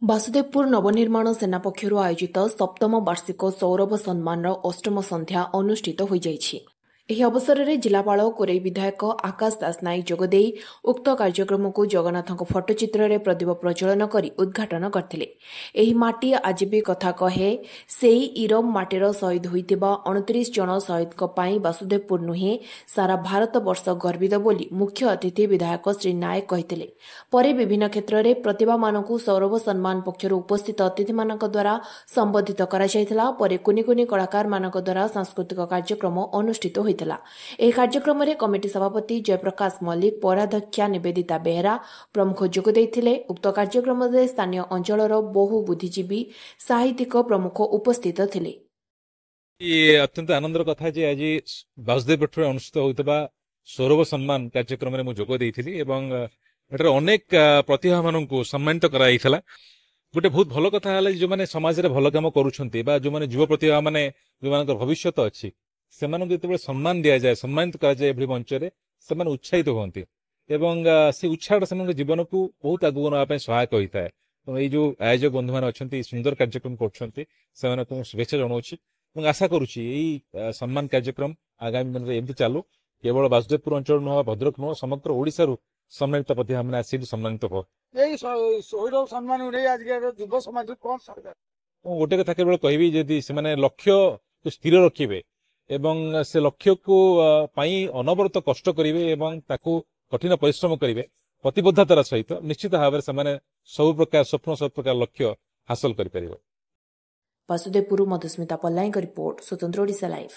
ବାସୁଦେବପୁର ନବନିର୍ମାଣ ସେନା ପକ୍ଷରୁ ଆୟୋଜିତ ସପ୍ତମ ବାର୍ଷିକ ସୌରଭ ସମ୍ମାନର ଅଷ୍ଟମ ସନ୍ଧ୍ୟା ଅନୁଷ୍ଠିତ ହୋଇଯାଇଛି। ଏହି ଅବସରରେ ଜିଲ୍ଲାପାଳ କୋରେଇ ବିଧାୟକ ଆକାଶ ଦାସ ନାୟକ ଯୋଗଦେଇ ଉକ୍ତ କାର୍ଯ୍ୟକ୍ରମକୁ ଜଗନ୍ନାଥଙ୍କ ଫଟୋଚିତ୍ରରେ ପ୍ରଦୀପ ପ୍ରଜ୍ୱଳନ କରି ଉଦ୍ଘାଟନ କରିଥିଲେ। ଏହି ମାଟି ଆଜି ବି କଥା କହେ, ସେହି ଇରମ ମାଟିର ଶହୀଦ ହୋଇଥିବା 29 ଜଣ ଶହୀଦଙ୍କ ପାଇଁ ବାସୁଦେବପୁର ନୁହେଁ ସାରା ଭାରତବର୍ଷ ଗର୍ବିତ ବୋଲି ମୁଖ୍ୟ ଅତିଥି ବିଧାୟକ ଶ୍ରୀ ନାୟକ କହିଥିଲେ। ପରେ ବିଭିନ୍ନ କ୍ଷେତ୍ରରେ ପ୍ରତିଭାମାନଙ୍କୁ ସୌରଭ ସମ୍ମାନ ପକ୍ଷରୁ ଉପସ୍ଥିତ ଅତିଥିମାନଙ୍କ ଦ୍ୱାରା ସମ୍ବୋଧିତ କରାଯାଇଥିଲା। ପରେ କୁନି କୁନି କଳାକାରମାନଙ୍କ ଦ୍ୱାରା ସାଂସ୍କୃତିକ କାର୍ଯ୍ୟକ୍ରମ ଅନୁଷ୍ଠିତ ହୋଇଥିଲା। ଏହି କାର୍ଯ୍ୟକ୍ରମରେ କମିଟି ସଭାପତି ଜୟପ୍ରକାଶ ମଲ୍ଲିକ, ପୌରାଧ୍ୟକ୍ଷା ନିବେଦିତା ବେହେରା ପ୍ରମୁଖ ଯୋଗ ଦେଇଥିଲେ। ଉକ୍ତ କାର୍ଯ୍ୟକ୍ରମରେ ସ୍ଥାନୀୟ ଅଞ୍ଚଳର ବହୁ ବୁଦ୍ଧିଜୀବୀ, ସାହିତ୍ୟିକ ପ୍ରମୁଖ ଉପସ୍ଥିତ ଥିଲେ। ଅତ୍ୟନ୍ତ ଆନନ୍ଦର କଥା ଯେ ଆଜି ବାସୁଦେବପୁରରେ ଅନୁଷ୍ଠିତ ହୋଇଥିବା ସୌରଭ ସମ୍ମାନ କାର୍ଯ୍ୟକ୍ରମରେ ମୁଁ ଯୋଗ ଦେଇଥିଲି ଏବଂ ଏଠାରେ ଅନେକ ପ୍ରତିଭା ମାନଙ୍କୁ ସମ୍ମାନିତ କରାଯାଇଥିଲା। ଗୋଟେ ବହୁତ ଭଲ କଥା ହେଲା ଯୋଉମାନେ ସମାଜରେ ଭଲ କାମ କରୁଛନ୍ତି ବା ଯୋଉମାନେ ଯୁବ ପ୍ରତିଭା ମାନେ ଯୋଉମାନଙ୍କର ଭବିଷ୍ୟତ ଅଛି ସେମାନଙ୍କୁ ଯେତେବେଳେ ସମ୍ମାନ ଦିଆଯାଏ, ସମ୍ମାନିତ କରାଯାଏ ଏଭଳି ମଞ୍ଚରେ ସେମାନେ ଉତ୍ସାହିତ ହୁଅନ୍ତି ଏବଂ ସେ ଉତ୍ସାହଟା ସେମାନଙ୍କ ଜୀବନକୁ ବହୁତ ଆଗକୁ ନେବା ପାଇଁ ସହାୟକ ହୋଇଥାଏ। ଏଇ ଯୋଉ ଆୟୋଜକ ବନ୍ଧୁମାନେ ଅଛନ୍ତି ସୁନ୍ଦର କାର୍ଯ୍ୟକ୍ରମ କରୁଛନ୍ତି ସେମାନଙ୍କୁ ମୁଁ ଶୁଭେଚ୍ଛା ଜଣାଉଛି ଏବଂ ଆଶା କରୁଛି ଏଇ ସମ୍ମାନ କାର୍ଯ୍ୟକ୍ରମ ଆଗାମୀ ଦିନରେ ଏମିତି ଚାଲୁ। କେବଳ ବାସୁଦେବପୁର ଅଞ୍ଚଳ ନୁହଁ, ଭଦ୍ରକ ନୁହଁ, ସମଗ୍ର ଓଡ଼ିଶାରୁ ସମ୍ମାନିତ ପ୍ରତିଭା ମାନେ ଆସିକି ସମ୍ମାନିତ ହୁଅ। ଏଇ ସୌରଭ ସମ୍ମାନ ଆଜିକାର ଯୁବ ସମାଜ କଣ ମୁଁ ଗୋଟେ କଥା କେବଳ କହିବି, ଯଦି ସେମାନେ ଲକ୍ଷ୍ୟ ସ୍ଥିର ରଖିବେ ଏବଂ ସେ ଲକ୍ଷ୍ୟକୁ ପାଇଁ ଅନବରତ କଷ୍ଟ କରିବେ ଏବଂ ତାକୁ କଠିନ ପରିଶ୍ରମ କରିବେ ପ୍ରତିବଦ୍ଧତାର ସହିତ, ନିଶ୍ଚିତ ଭାବରେ ସେମାନେ ସବୁ ପ୍ରକାର ସ୍ୱପ୍ନ, ସବୁ ପ୍ରକାର ଲକ୍ଷ୍ୟ ହାସଲ କରିପାରିବେ। ବାସୁଦେବପୁର ମଧୁସ୍ମିତା ପଲ୍ଲାଇଙ୍କ ରିପୋର୍ଟ, ସ୍ୱତନ୍ତ୍ର ଓଡ଼ିଶା ଲାଇଭ୍।